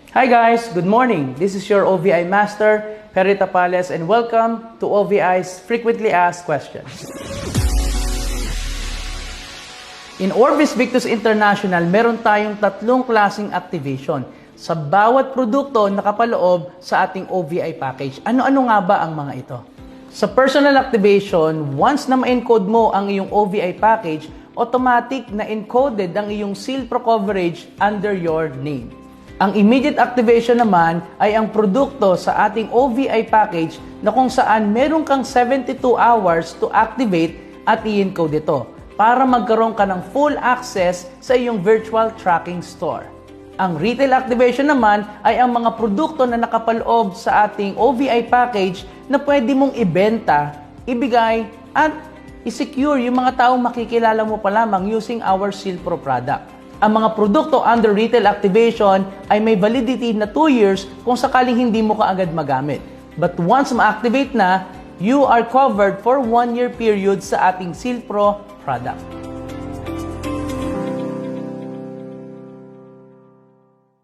Hi guys, good morning. This is your OVI Master, Perry Tapales, and welcome to OVI's Frequently Asked Questions. In Orbis Victus International, meron tayong tatlong klaseng activation. Sa bawat produkto nakapaloob sa ating OVI package. Ano-ano nga ba ang mga ito? Sa personal activation, once na ma-encode mo ang iyong OVI package, automatic na encoded ang iyong Seal Pro coverage under your name. Ang immediate activation naman ay ang produkto sa ating OVI package na kung saan meron kang 72 hours to activate at i-encode ito para magkaroon ka ng full access sa iyong virtual tracking store. Ang retail activation naman ay ang mga produkto na nakapaloob sa ating OVI package na pwede mong ibenta, ibigay, at i-secure yung mga taong makikilala mo pa lamang using our Seal Pro product. Ang mga produkto under retail activation ay may validity na 2 years kung sakaling hindi mo kaagad magamit. But once ma-activate na, you are covered for 1 year period sa ating Seal Pro product.